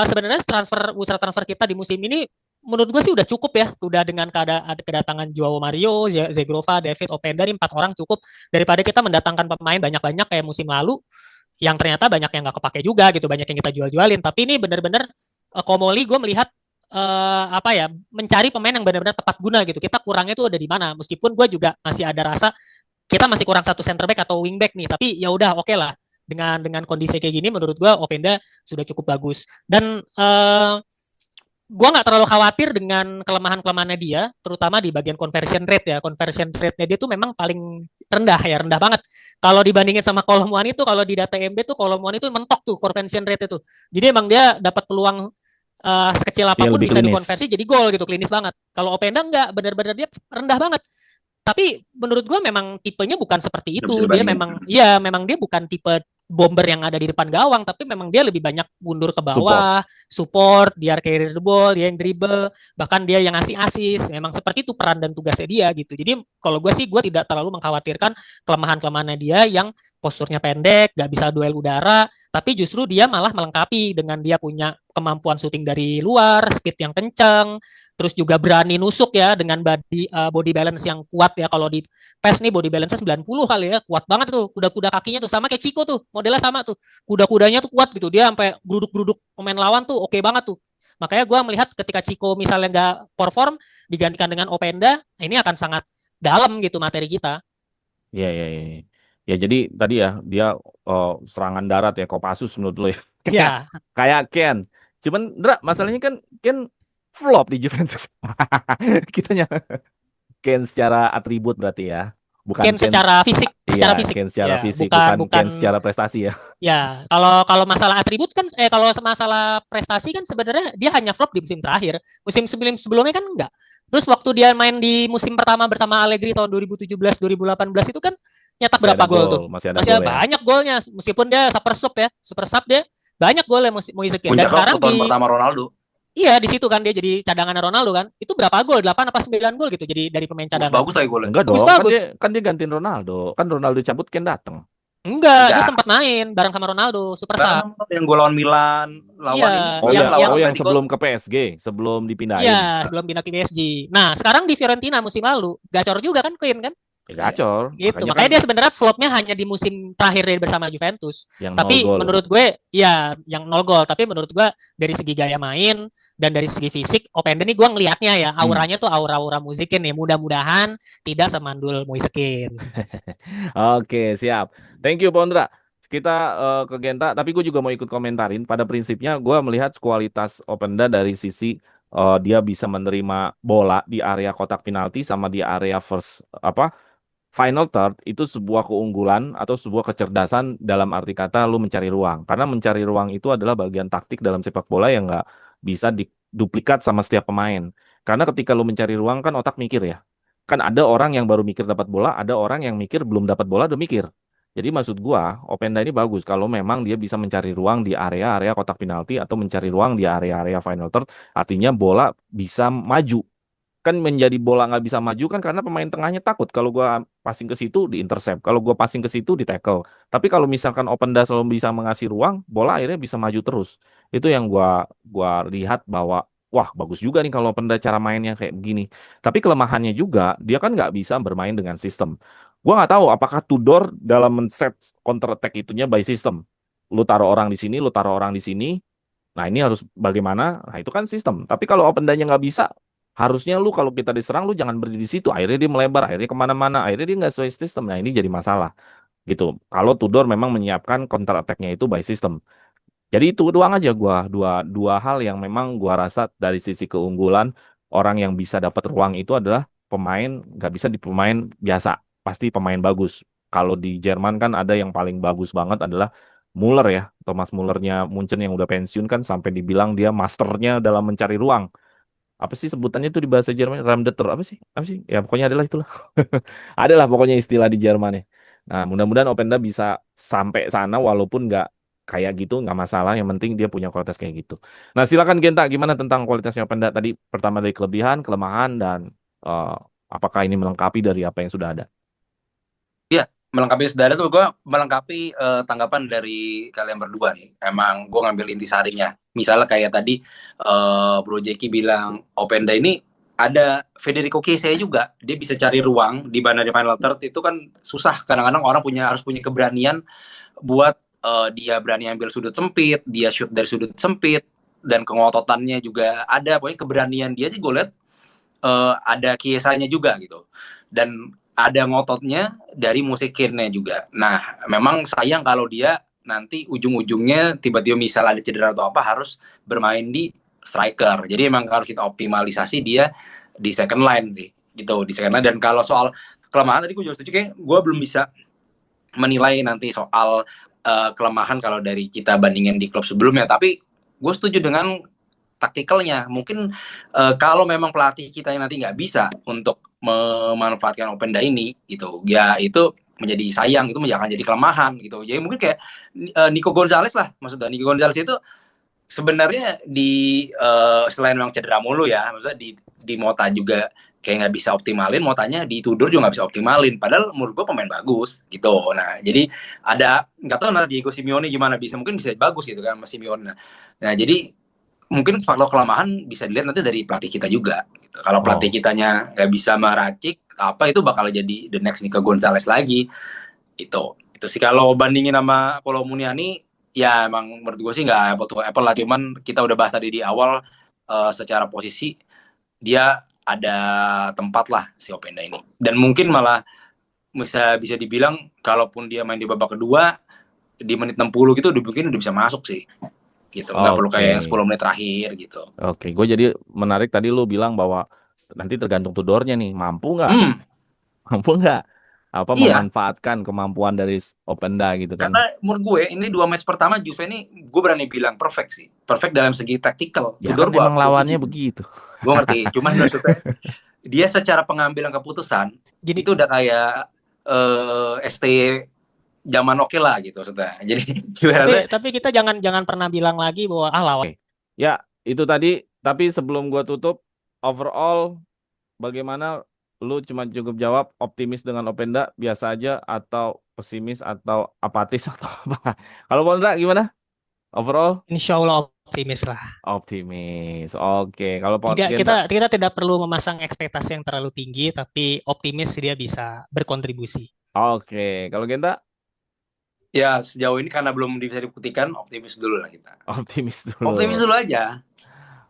sebenarnya bursa transfer kita di musim ini menurut gue sih udah cukup ya, udah dengan kedatangan Joao Mario, Zegrova, David, Openda, ini 4 orang cukup daripada kita mendatangkan pemain banyak-banyak kayak musim lalu yang ternyata banyak yang nggak kepake juga gitu, banyak yang kita jual-jualin. Tapi ini benar-benar Komoli gue melihat apa ya, mencari pemain yang benar-benar tepat guna gitu. Kita kurangnya tuh ada di mana? Meskipun gue juga masih ada rasa kita masih kurang satu center back atau wing back nih, tapi ya udah oke lah, dengan kondisi kayak gini menurut gue Openda sudah cukup bagus. Dan gue nggak terlalu khawatir dengan kelemahan-kelemahannya dia, terutama di bagian conversion rate ya. Conversion rate-nya dia tuh memang paling rendah ya, rendah banget. Kalau dibandingin sama Kolomwani itu, kalau di data MB tuh Kolomwani itu mentok tuh conversion rate itu. Jadi emang dia dapat peluang sekecil Dia apapun lebih bisa klinis. dikonversi jadi gol gitu, klinis banget. Kalau Openda enggak, benar-benar dia rendah banget. Tapi menurut gue memang tipenya bukan seperti itu. Dia memang, ya memang dia bukan tipe bomber yang ada di depan gawang, tapi memang dia lebih banyak mundur ke bawah, support, dia carry the ball, dia yang dribble, bahkan dia yang ngasih assist. Memang seperti itu peran dan tugasnya dia gitu. Jadi kalau gue sih, gue tidak terlalu mengkhawatirkan kelemahan-kelemahannya dia yang posturnya pendek, gak bisa duel udara, tapi justru dia malah melengkapi dengan dia punya kemampuan syuting dari luar, speed yang kencang, terus juga berani nusuk ya dengan body balance yang kuat ya. Kalau di PES nih body balance 90 kali ya, kuat banget tuh, kuda-kuda kakinya tuh sama kayak Chico tuh, modelnya sama tuh, kuda-kudanya tuh kuat gitu, dia sampai geruduk-geruduk pemain lawan tuh oke banget tuh. Makanya gue melihat ketika Chico misalnya nggak perform digantikan dengan Openda, ini akan sangat dalam gitu materi kita. Iya, iya, iya. Ya jadi tadi ya dia serangan darat ya, Kopassus menurut lo ya. Kayak Ya, kayak Ken. Cuman Dra, masalahnya kan Ken flop di Juventus. Kitanya Ken secara atribut berarti ya. Bukan Ken Ken, secara iya, fisik Ken secara ya, fisik, bukan bukan bukan Ken secara prestasi ya. ya. Kalau kalau masalah atribut kan, kalau masalah prestasi kan sebenarnya dia hanya flop di musim terakhir. Musim sebelumnya kan enggak. Terus waktu dia main di musim pertama bersama Allegri tahun 2017-2018 itu kan nyetak Masih ada berapa gol tuh? gol, masih ada Masih gol ya. banyak golnya, meskipun dia super sub dia banyak golnya Moise Kean. Dan Puncak sekarang tahun pertama Ronaldo. iya di situ kan dia jadi cadangan Ronaldo kan. Itu berapa gol? 8 apa 9 gol gitu jadi dari pemain cadangan. Bagus lagi golnya. Enggak dong, Bagus. kan dia gantiin Ronaldo. Kan Ronaldo cabut, Ken datang. Enggak, dia sempat main bareng sama Ronaldo, super sub. Yang gol lawan Milan, lawan Iya, Oh ya, yang yang sebelum ke PSG, sebelum dipindahin. iya, sebelum pindah ke PSG. Nah, sekarang di Fiorentina musim lalu, gacor juga kan Queen kan? Ya gacor. Gitu. Makanya kan Makanya dia sebenarnya flopnya hanya di musim terakhir dia bersama Juventus. yang 0 Tapi gol. menurut gue ya yang 0 gol. Tapi menurut gue dari segi gaya main dan dari segi fisik, Openda nih gue ngelihatnya ya auranya tuh aura-aura musikin ya. Mudah-mudahan tidak semandul Moisekin. Oke, siap. Thank you, Pondra. Kita ke Genta, tapi gue juga mau ikut komentarin. Pada prinsipnya, gue melihat kualitas Openda dari sisi dia bisa menerima bola di area kotak penalti sama di area first apa final third itu sebuah keunggulan atau sebuah kecerdasan dalam arti kata lu mencari ruang. Karena mencari ruang itu adalah bagian taktik dalam sepak bola yang nggak bisa diduplikat sama setiap pemain. Karena ketika lu mencari ruang kan otak mikir ya. Kan ada orang yang baru mikir dapat bola, ada orang yang mikir belum dapat bola udah mikir. Jadi maksud gua, Openda ini bagus kalau memang dia bisa mencari ruang di area-area kotak penalti atau mencari ruang di area-area final third, artinya bola bisa maju. Kan menjadi bola nggak bisa maju kan karena pemain tengahnya takut kalau gua passing ke situ di intercept, kalau gua passing ke situ di tackle. Tapi kalau misalkan Openda selalu bisa mengasih ruang, bola akhirnya bisa maju terus. Itu yang gua lihat bahwa wah bagus juga nih kalau Openda cara mainnya kayak begini. Tapi kelemahannya juga dia kan nggak bisa bermain dengan sistem. Gua nggak tahu apakah Tudor dalam men-set counter attack itunya by system. Lu taruh orang di sini, lu taruh orang di sini. Nah ini harus bagaimana? Nah itu kan sistem. Tapi kalau Opendanya nggak bisa, harusnya lu kalau kita diserang lu jangan berdiri di situ. Akhirnya dia melebar, akhirnya kemana-mana. Akhirnya dia nggak sesuai sistem. Nah ini jadi masalah gitu. Kalau Tudor memang menyiapkan counter attack-nya itu by system. Jadi itu doang aja dua hal yang memang gua rasa dari sisi keunggulan orang yang bisa dapat ruang itu adalah pemain nggak bisa di pemain biasa, pasti pemain bagus. Kalau di Jerman kan ada yang paling bagus banget adalah Muller ya, Thomas Mullernya Munchen yang udah pensiun kan sampai dibilang dia masternya dalam mencari ruang. Apa sih sebutannya itu di bahasa Jerman? Raumdeter apa sih? Apa sih? Ya pokoknya adalah itulah. Adalah pokoknya istilah di Jerman ya. Nah, mudah-mudahan Openda bisa sampai sana walaupun nggak kayak gitu nggak masalah. Yang penting dia punya kualitas kayak gitu. Nah, silakan Genta, gimana tentang kualitasnya Openda tadi? Pertama dari kelebihan, kelemahan, dan eh, apakah ini melengkapi dari apa yang sudah ada? Iya, melengkapi saudara tuh gue melengkapi tanggapan dari kalian berdua nih. Emang gue ngambil intisarinya. Misalnya kayak tadi Bro Jeki bilang Openda ini ada Federico Chiesa juga. Dia bisa cari ruang di mana di final third itu kan susah. Kadang-kadang orang harus punya keberanian buat dia berani ambil sudut sempit, dia shoot dari sudut sempit dan kengototannya juga ada. Pokoknya keberanian dia sih gue lihat ada Chiesa-nya juga gitu. Dan ada ngototnya dari musikinnya juga. Nah, memang sayang kalau dia nanti ujung-ujungnya tiba-tiba misal ada cedera atau apa harus bermain di striker. Jadi emang harus kita optimalisasi dia di second line sih, gitu di second line. Dan kalau soal kelemahan tadi gue juga setuju, kayak gue belum bisa menilai nanti soal kelemahan kalau dari kita bandingin di klub sebelumnya. Tapi gue setuju dengan taktikalnya. Mungkin kalau memang pelatih kita yang nanti nggak bisa untuk memanfaatkan Openda ini gitu, ya itu menjadi sayang, itu akan jadi kelemahan gitu. Jadi mungkin kayak Nico Gonzalez lah, maksudnya Nico Gonzalez itu sebenarnya di selain memang cedera mulu ya, maksudnya di Mota juga kayak nggak bisa optimalin, Motanya di Tudor juga nggak bisa optimalin, padahal menurut gue pemain bagus gitu. Nah jadi ada nggak tahu nanti Diego Simeone gimana, mungkin bisa bagus gitu kan sama Simeone. Nah jadi mungkin faktor kelemahan bisa dilihat nanti dari pelatih kita juga. Gitu. Kalau pelatih kitanya nggak bisa meracik, apa itu bakal jadi the next Nico Gonzalez lagi. Itu sih kalau bandingin sama Kolo Muani, ya emang menurut gue sih nggak apple to apple lah. Cuman kita udah bahas tadi di awal secara posisi dia ada tempat lah si Openda ini. Dan mungkin malah bisa dibilang kalaupun dia main di babak kedua di menit 60 gitu mungkin udah bisa masuk sih. Gitu. Nggak perlu kayak yang 10 menit terakhir gitu. Oke, gue jadi menarik tadi lu bilang bahwa nanti tergantung Tudornya nih, mampu nggak? Mampu nggak? Apa memanfaatkan kemampuan dari Openda gitu kan? Karena menurut gue ini 2 match pertama Juve ini gue berani bilang perfect sih. Perfect dalam segi taktikal. Ya Tudor kan emang lawannya begitu. Gue ngerti, cuman maksudnya dia secara pengambilan keputusan jadi, itu udah kayak ST zaman oke lah gitu maksudnya. Jadi tapi kita jangan pernah bilang lagi bahwa lawan. Ya, itu tadi. Tapi sebelum gua tutup, overall bagaimana lu cuma cukup jawab optimis dengan Openda biasa aja atau pesimis atau apatis atau apa? Kalau Pondra gimana? Overall? Insya Allah optimis lah. Optimis. Oke, kalau Tidak, Genta, kita tidak perlu memasang ekspektasi yang terlalu tinggi, tapi optimis dia bisa berkontribusi. oke, kalau Genta Ya sejauh ini karena belum bisa dibuktikan, optimis dulu lah kita. optimis Optimis dulu. dulu aja.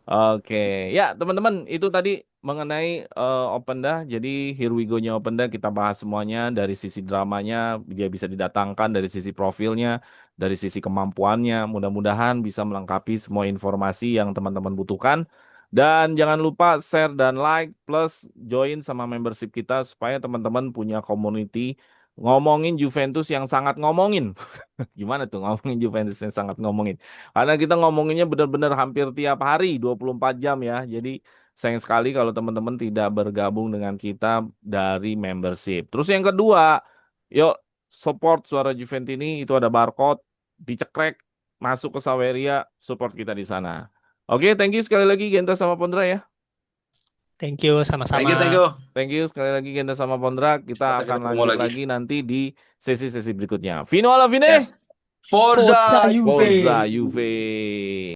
Oke, ya teman-teman itu tadi mengenai Openda. Jadi Here We Go-nya Openda kita bahas semuanya dari sisi dramanya, dia bisa didatangkan dari sisi profilnya, dari sisi kemampuannya. Mudah-mudahan bisa melengkapi semua informasi yang teman-teman butuhkan. Dan jangan lupa share dan like plus join sama membership kita supaya teman-teman punya community ngomongin Juventus yang sangat ngomongin. Gimana tuh ngomongin Juventus yang sangat ngomongin? Karena kita ngomonginnya benar-benar hampir tiap hari 24 jam ya. Jadi sayang sekali kalau teman-teman tidak bergabung dengan kita dari membership. Terus yang kedua, yuk support Suara Juventus ini itu ada barcode, dicekrek, masuk ke Saweria, support kita di sana. Oke, thank you sekali lagi Genta sama Pondra ya. Thank you, Thank you, thank sama-sama. you. Thank you sekali lagi Genta sama Pondra. Kita Sampai akan kita ketemu lanjut lagi. lagi nanti di sesi-sesi berikutnya. Fino alla fine. Yes. Forza Forza Juve. Forza Juve.